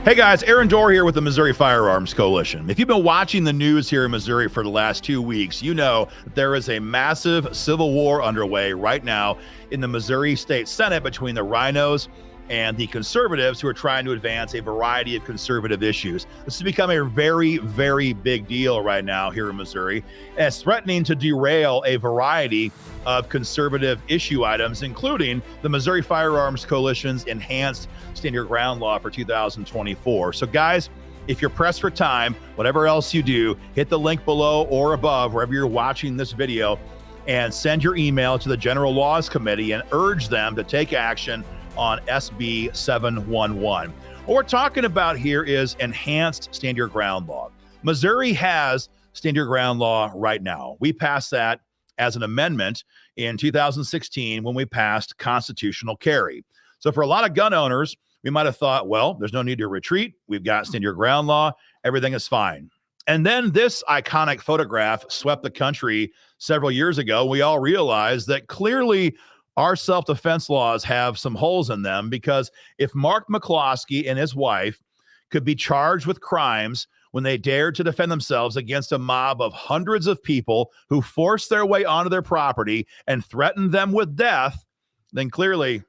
Hey guys, Aaron Dorr here with the Missouri Firearms Coalition. If you've been watching the news here in Missouri for the last 2 weeks, you know that there is a massive civil war underway right now in the Missouri State Senate between the rhinos and the conservatives who are trying to advance a variety of conservative issues. This has become a very, very big deal right now here in Missouri, and it's threatening to derail a variety of conservative issue items, including the Missouri Firearms Coalition's enhanced Stand Your Ground law for 2024. So guys, if you're pressed for time, whatever else you do, hit the link below or above wherever you're watching this video and send your email to the General Laws Committee and urge them to take action on SB 711. What we're talking about here is enhanced Stand Your Ground law. Missouri has Stand Your Ground law right now. We passed that as an amendment in 2016 when we passed constitutional carry. So for a lot of gun owners, we might have thought, well, there's no need to retreat. We've got Stand Your Ground law. Everything is fine. And then this iconic photograph swept the country several years ago. We all realized that clearly our self-defense laws have some holes in them, because if Mark McCloskey and his wife could be charged with crimes when they dared to defend themselves against a mob of hundreds of people who forced their way onto their property and threatened them with death, then clearly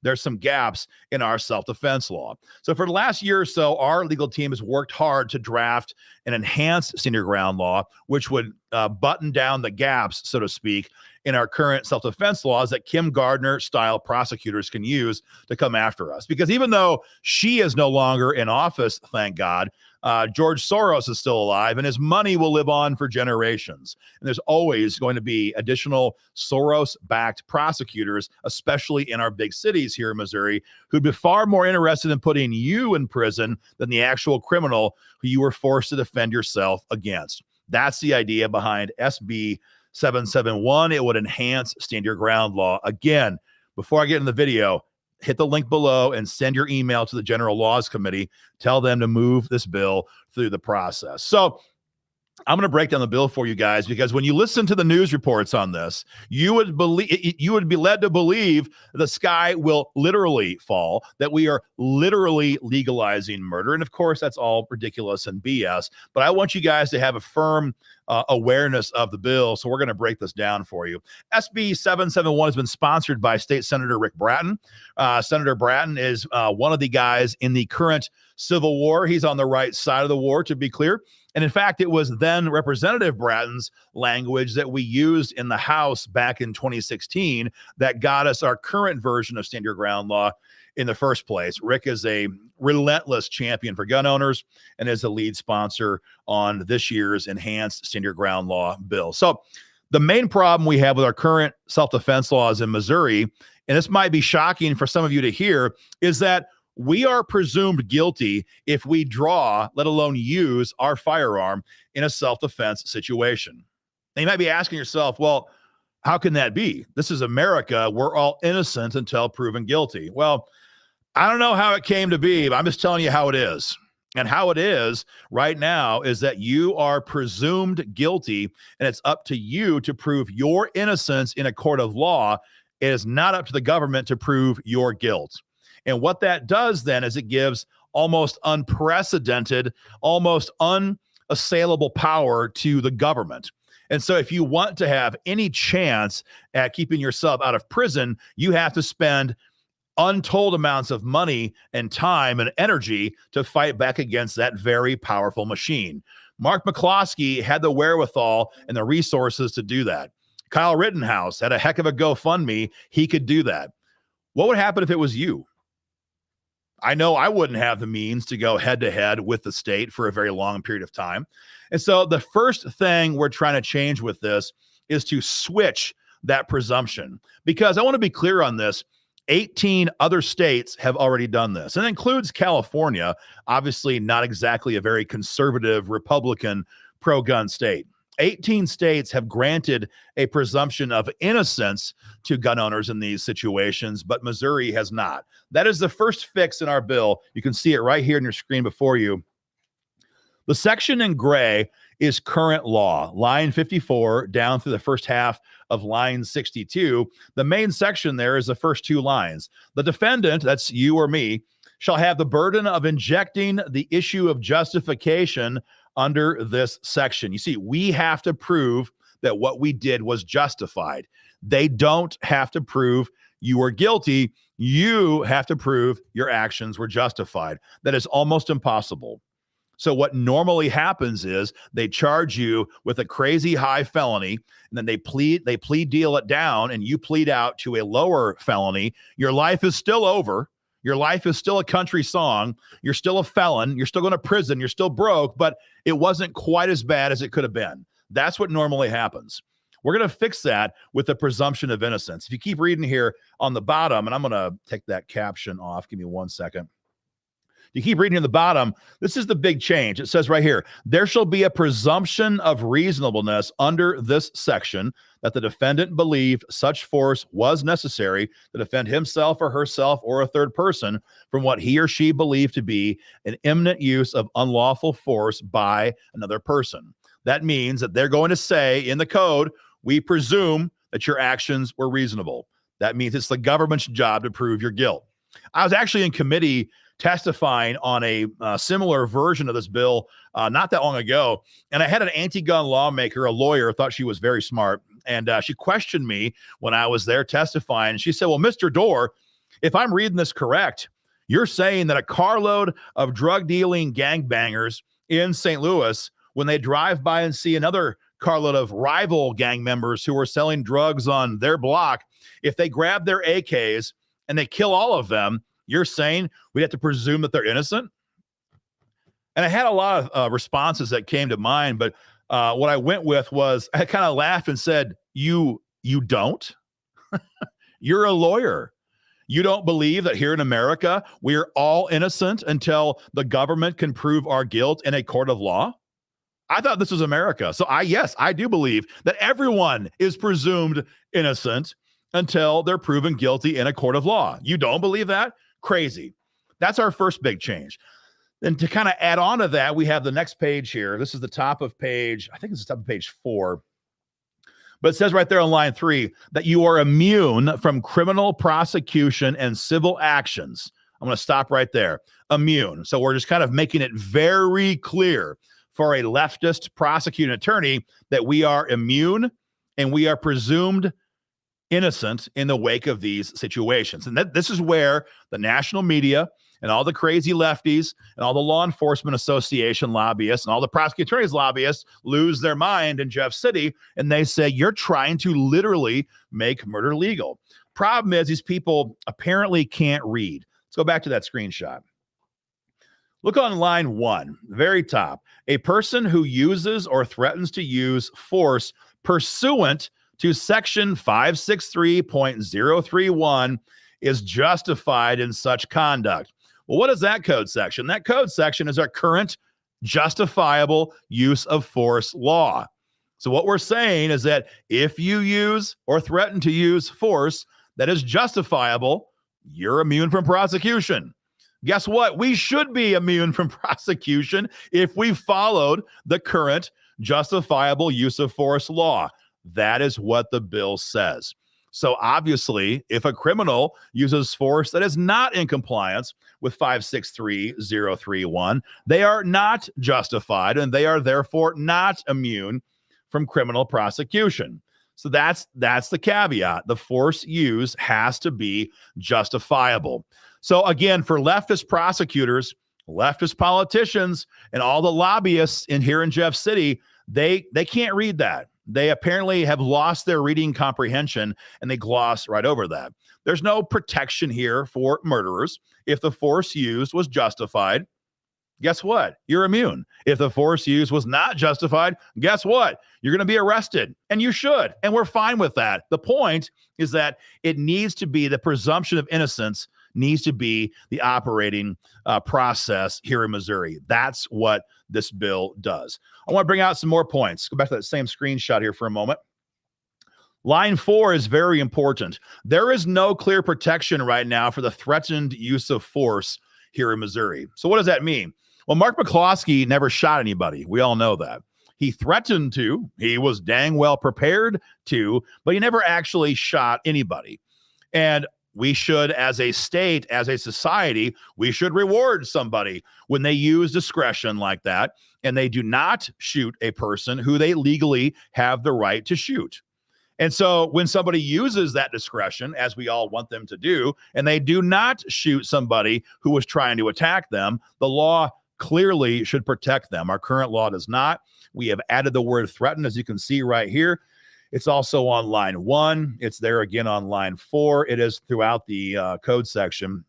there's some gaps in our self-defense law. So for the last year or so, our legal team has worked hard to draft an enhanced Stand Your Ground law, which would button down the gaps, so to speak, in our current self-defense laws that Kim Gardner-style prosecutors can use to come after us. Because even though she is no longer in office, thank God, George Soros is still alive, and his money will live on for generations. And there's always going to be additional Soros-backed prosecutors, especially in our big cities here in Missouri, who'd be far more interested in putting you in prison than the actual criminal who you were forced to defend yourself against. That's the idea behind SB 771. It would enhance Stand Your Ground law. Again, before I get in the video, hit the link below and send your email to the General Laws Committee. Tell them to move this bill through the process. So I'm going to break down the bill for you guys, because when you listen to the news reports on this, you would be led to believe the sky will literally fall, that we are literally legalizing murder. And of course, that's all ridiculous and BS. But I want you guys to have a firm awareness of the bill. So we're going to break this down for you. SB 771 has been sponsored by State Senator Rick Brattin. Senator Brattin is one of the guys in the current Civil War. He's on the right side of the war, to be clear. And in fact, it was then Representative Brattin's language that we used in the House back in 2016 that got us our current version of Stand Your Ground law in the first place. Rick is a relentless champion for gun owners and is the lead sponsor on this year's enhanced Stand Your Ground law bill. So the main problem we have with our current self-defense laws in Missouri, and this might be shocking for some of you to hear, is that we are presumed guilty if we draw, let alone use, our firearm in a self-defense situation. And you might be asking yourself, well, how can that be? This is America. We're all innocent until proven guilty. Well, I don't know how it came to be, but I'm just telling you how it is. And how it is right now is that you are presumed guilty, and it's up to you to prove your innocence in a court of law. It is not up to the government to prove your guilt. And what that does then is it gives almost unprecedented, almost unassailable power to the government. And so if you want to have any chance at keeping yourself out of prison, you have to spend untold amounts of money and time and energy to fight back against that very powerful machine. Mark McCloskey had the wherewithal and the resources to do that. Kyle Rittenhouse had a heck of a GoFundMe. He could do that. What would happen if it was you? I know I wouldn't have the means to go head to head with the state for a very long period of time. And so the first thing we're trying to change with this is to switch that presumption, because I want to be clear on this. 18 other states have already done this, and it includes California, obviously not exactly a very conservative Republican pro-gun state. 18 states have granted a presumption of innocence to gun owners in these situations, but Missouri has not. That is the first fix in our bill. You can see it right here on your screen before you. The section in gray is current law, line 54 down through the first half of line 62. The main section there is the first two lines. The defendant, that's you or me, shall have the burden of injecting the issue of justification under this section. You see, we have to prove that what we did was justified. They don't have to prove you were guilty. You have to prove your actions were justified. That is almost impossible. So what normally happens is they charge you with a crazy high felony, and then they plea deal it down, and you plead out to a lower felony. Your life is still over. Your life is still a country song. You're still a felon. You're still going to prison. You're still broke, but it wasn't quite as bad as it could have been. That's what normally happens. We're going to fix that with the presumption of innocence. If you keep reading here on the bottom, and I'm going to take that caption off. Give me 1 second. You keep reading at the bottom, this is the big change. It says right here, there shall be a presumption of reasonableness under this section that the defendant believed such force was necessary to defend himself or herself or a third person from what he or she believed to be an imminent use of unlawful force by another person. That means that they're going to say in the code, we presume that your actions were reasonable. That means it's the government's job to prove your guilt. I was actually in committee testifying on a similar version of this bill not that long ago. And I had an anti-gun lawmaker, a lawyer, thought she was very smart. And she questioned me when I was there testifying. She said, well, Mr. Doerr, if I'm reading this correct, you're saying that a carload of drug dealing gangbangers in St. Louis, when they drive by and see another carload of rival gang members who are selling drugs on their block, if they grab their AKs and they kill all of them, you're saying we have to presume that they're innocent? And I had a lot of responses that came to mind, but what I went with was I kind of laughed and said, you don't? You're a lawyer. You don't believe that here in America, we're all innocent until the government can prove our guilt in a court of law? I thought this was America. So yes, I do believe that everyone is presumed innocent until they're proven guilty in a court of law. You don't believe that? Crazy. That's our first big change. Then to kind of add on to that, we have the next page here. This is the top of page, I think it's the top of page 4. But it says right there on line 3 that you are immune from criminal prosecution and civil actions. I'm going to stop right there. Immune. So we're just kind of making it very clear for a leftist prosecuting attorney that we are immune and we are presumed innocent in the wake of these situations. And this is where the national media and all the crazy lefties and all the law enforcement association lobbyists and all the prosecuting attorneys lobbyists lose their mind in Jeff City, and they say, you're trying to literally make murder legal. Problem is, these people apparently can't read. Let's go back to that screenshot. Look on line 1, very top. A person who uses or threatens to use force pursuant to section 563.031 is justified in such conduct. Well, what is that code section? That code section is our current justifiable use of force law. So what we're saying is that if you use or threaten to use force that is justifiable, you're immune from prosecution. Guess what? We should be immune from prosecution if we followed the current justifiable use of force law. That is what the bill says. So obviously, if a criminal uses force that is not in compliance with 563.031, they are not justified and they are therefore not immune from criminal prosecution. So that's the caveat. The force used has to be justifiable. So again, for leftist prosecutors, leftist politicians, and all the lobbyists here in Jeff City, they can't read that. They apparently have lost their reading comprehension and they gloss right over that. There's no protection here for murderers. If the force used was justified, guess what? You're immune. If the force used was not justified, guess what? You're going to be arrested, and you should, and we're fine with that. The point is that it needs to be the presumption of innocence needs to be the operating process here in Missouri. That's what this bill does. I want to bring out some more points. Go back to that same screenshot here for a moment. Line 4 is very important. There is no clear protection right now for the threatened use of force here in Missouri. So what does that mean? Well, Mark McCloskey never shot anybody. We all know that. He threatened to, he was dang well prepared to, but he never actually shot anybody. And we should, as a state, as a society, we should reward somebody when they use discretion like that and they do not shoot a person who they legally have the right to shoot. And so when somebody uses that discretion, as we all want them to do, and they do not shoot somebody who was trying to attack them, the law clearly should protect them. Our current law does not. We have added the word threaten, as you can see right here. It's also on line 1. It's there again on line 4. It is throughout the code section.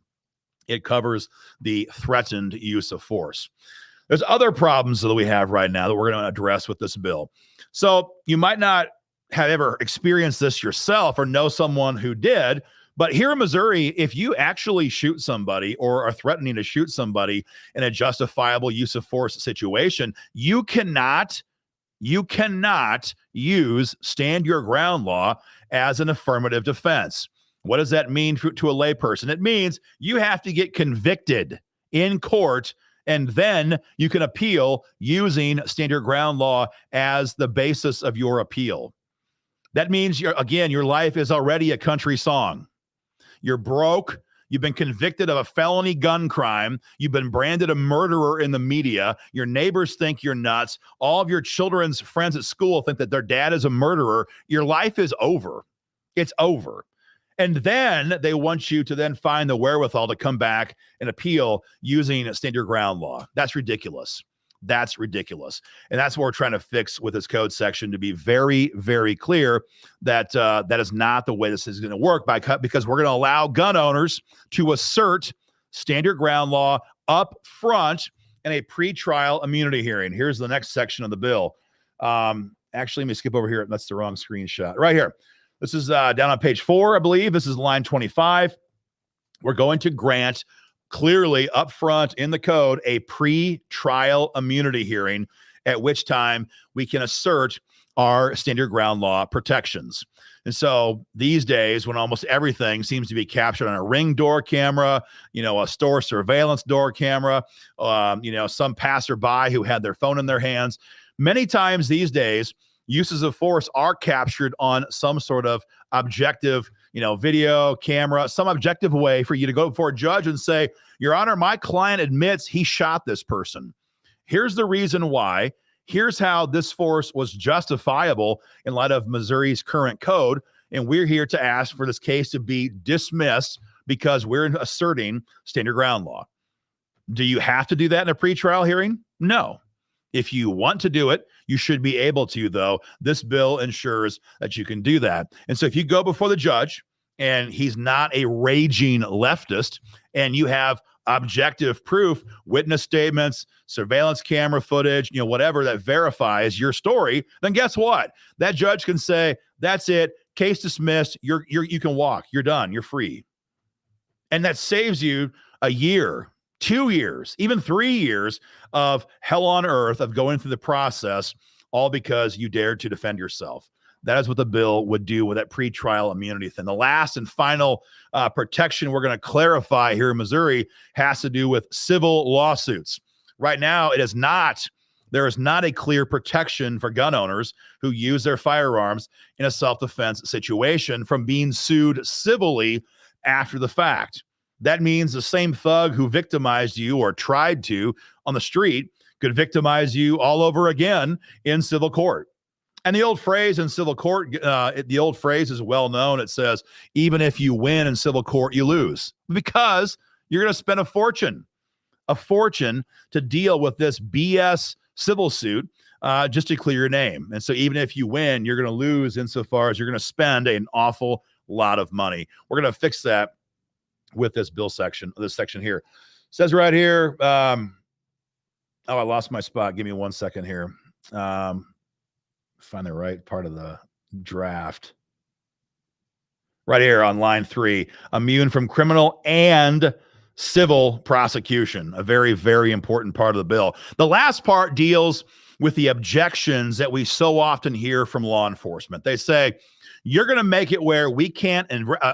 It covers the threatened use of force. There's other problems that we have right now that we're going to address with this bill. So you might not have ever experienced this yourself or know someone who did, but here in Missouri, if you actually shoot somebody or are threatening to shoot somebody in a justifiable use of force situation, you cannot use stand your ground law as an affirmative defense. What does that mean to a layperson? It means you have to get convicted in court, and then you can appeal using stand your ground law as the basis of your appeal. That means, your life is already a country song. You're broke. You've been convicted of a felony gun crime. You've been branded a murderer in the media. Your neighbors think you're nuts. All of your children's friends at school think that their dad is a murderer. Your life is over. It's over. And then they want you to then find the wherewithal to come back and appeal using a stand your ground law. That's ridiculous. That's ridiculous. And that's what we're trying to fix with this code section, to be very, very clear that that is not the way this is going to work, because we're going to allow gun owners to assert stand your ground law up front in a pretrial immunity hearing. Here's the next section of the bill. Actually, let me skip over here. That's the wrong screenshot. Right here. This is down on page 4, I believe. This is line 25. We're going to grant clearly up front in the code a pre-trial immunity hearing, at which time we can assert our stand your ground law protections. And so these days, when almost everything seems to be captured on a Ring door camera, a store surveillance door camera, some passerby who had their phone in their hands, many times these days, uses of force are captured on some sort of objective, video, camera, some objective way for you to go before a judge and say, Your Honor, my client admits he shot this person. Here's the reason why. Here's how this force was justifiable in light of Missouri's current code. And we're here to ask for this case to be dismissed because we're asserting stand your ground law. Do you have to do that in a pretrial hearing? No. If you want to do it, you should be able to, though. This bill ensures that you can do that. And so if you go before the judge and he's not a raging leftist and you have objective proof, witness statements, surveillance camera footage, whatever that verifies your story, then guess what? That judge can say, that's it, case dismissed, you can walk, you're done, you're free. And that saves you a year, 2 years, even 3 years of hell on earth of going through the process, all because you dared to defend yourself. That is what the bill would do with that pretrial immunity thing. The last and final protection we're going to clarify here in Missouri has to do with civil lawsuits. Right now, there is not a clear protection for gun owners who use their firearms in a self-defense situation from being sued civilly after the fact. That means the same thug who victimized you or tried to on the street could victimize you all over again in civil court. And the old phrase in civil court, the old phrase is well known. It says, even if you win in civil court, you lose, because you're going to spend a fortune to deal with this BS civil suit just to clear your name. And so even if you win, you're going to lose insofar as you're going to spend an awful lot of money. We're going to fix that with this bill section, this section here. It says right here, I lost my spot. Give me 1 second here. Find the right part of the draft. Right here on line 3, immune from criminal and civil prosecution, a very, very important part of the bill. The last part deals with the objections that we so often hear from law enforcement. They say, you're going to make it where we can't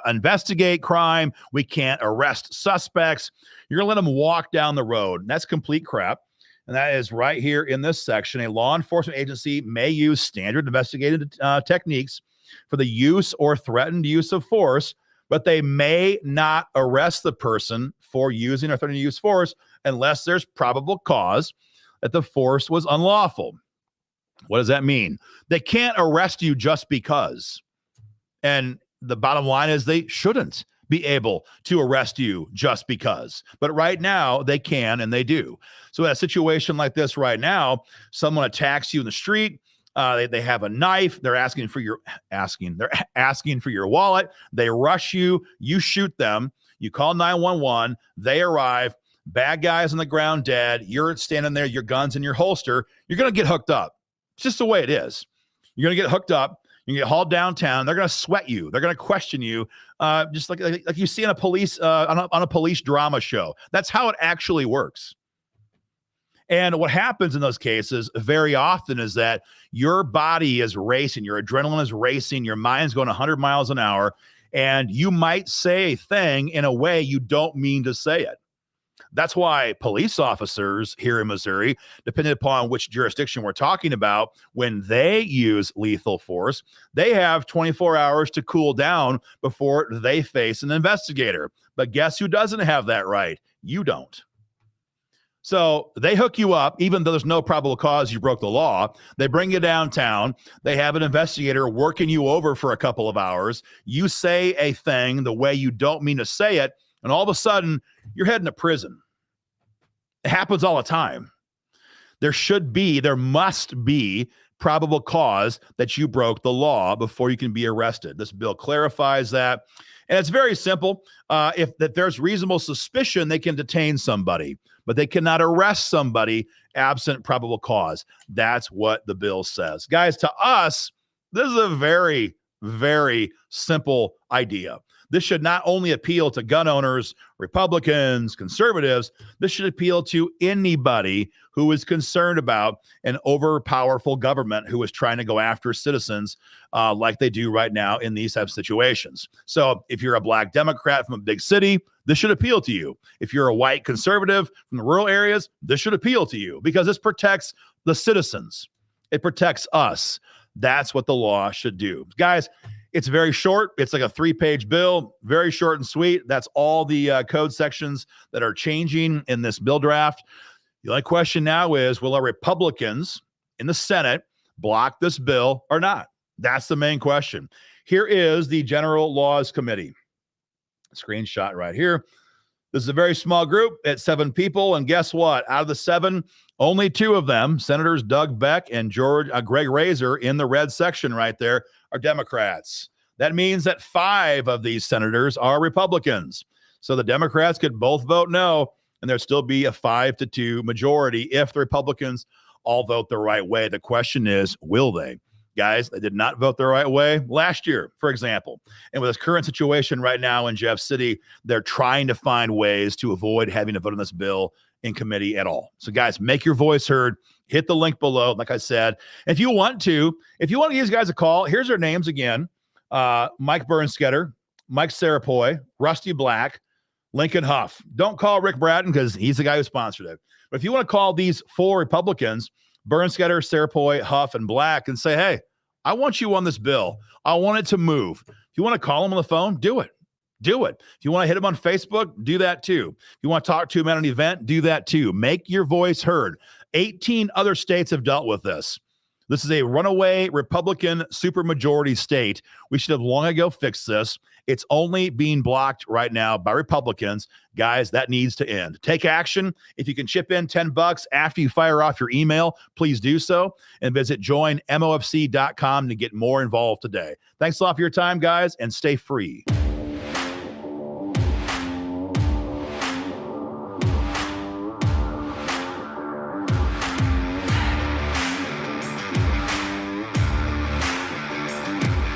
investigate crime. We can't arrest suspects. You're going to let them walk down the road. And that's complete crap. And that is right here in this section. A law enforcement agency may use standard investigative techniques for the use or threatened use of force, but they may not arrest the person for using or threatening to use force unless there's probable cause that the force was unlawful. What does that mean? They can't arrest you just because. And the bottom line is they shouldn't be able to arrest you just because. But right now they can, and they do. So in a situation like this right now, someone attacks you in the street. They have a knife. They're asking for your wallet. They rush you. You shoot them. You call 911. They arrive. Bad guys on the ground dead. You're standing there, your gun's in your holster. You're going to get hooked up. It's just the way it is. You're going to get hooked up. You get hauled downtown. They're going to sweat you. They're going to question you, just like you see in a police on a police drama show. That's how it actually works. And what happens in those cases very often is that your body is racing, your adrenaline is racing, your mind's going 100 miles an hour, and you might say a thing in a way you don't mean to say it. That's why police officers here in Missouri, depending upon which jurisdiction we're talking about, when they use lethal force, they have 24 hours to cool down before they face an investigator. But guess who doesn't have that right? You don't. So they hook you up, even though there's no probable cause you broke the law. They bring you downtown. They have an investigator working you over for a couple of hours. You say a thing the way you don't mean to say it, and all of a sudden, you're heading to prison. It happens all the time. There must be probable cause that you broke the law before you can be arrested. This bill clarifies that. And it's very simple. If there's reasonable suspicion, they can detain somebody, but they cannot arrest somebody absent probable cause. That's what the bill says. Guys, to us, this is a very, very simple idea. This should not only appeal to gun owners, Republicans, conservatives. This should appeal to anybody who is concerned about an overpowerful government who is trying to go after citizens like they do right now in these types of situations. So if you're a black Democrat from a big city, this should appeal to you. If you're a white conservative from the rural areas, this should appeal to you because this protects the citizens. It protects us. That's what the law should do. Guys, it's very short. It's like a 3-page bill, very short and sweet. That's all the code sections that are changing in this bill draft. The only question now is, will our Republicans in the Senate block this bill or not? That's the main question. Here is the General Laws Committee. Screenshot right here. This is a very small group at 7 people. And guess what? Out of the 7, only 2 of them, Senators Doug Beck and Greg Razor in the red section right there, are Democrats. That means that 5 of these senators are Republicans. So the Democrats could both vote no, and there'd still be a 5-2 majority if the Republicans all vote the right way. The question is, will they? Guys, they did not vote the right way last year, for example. And with this current situation right now in Jeff City, they're trying to find ways to avoid having to vote on this bill in committee at all. So guys, make your voice heard. Hit the link below, like I said. If you want to give these guys a call, here's their names again. Mike Bernstetter, Mike Sarapoy, Rusty Black, Lincoln Huff. Don't call Rick Brattin because he's the guy who sponsored it. But if you want to call these 4 Republicans, Bernstetter, Sarapoy, Huff, and Black, and say, hey, I want you on this bill. I want it to move. If you want to call them on the phone, do it. Do it. If you want to hit them on Facebook, do that too. If you want to talk to them at an event, do that too. Make your voice heard. 18 other states have dealt with this. This is a runaway Republican supermajority state. We should have long ago fixed this. It's only being blocked right now by Republicans. Guys, that needs to end. Take action. If you can chip in $10 after you fire off your email, please do so. And visit joinmofc.com to get more involved today. Thanks a lot for your time, guys, and stay free.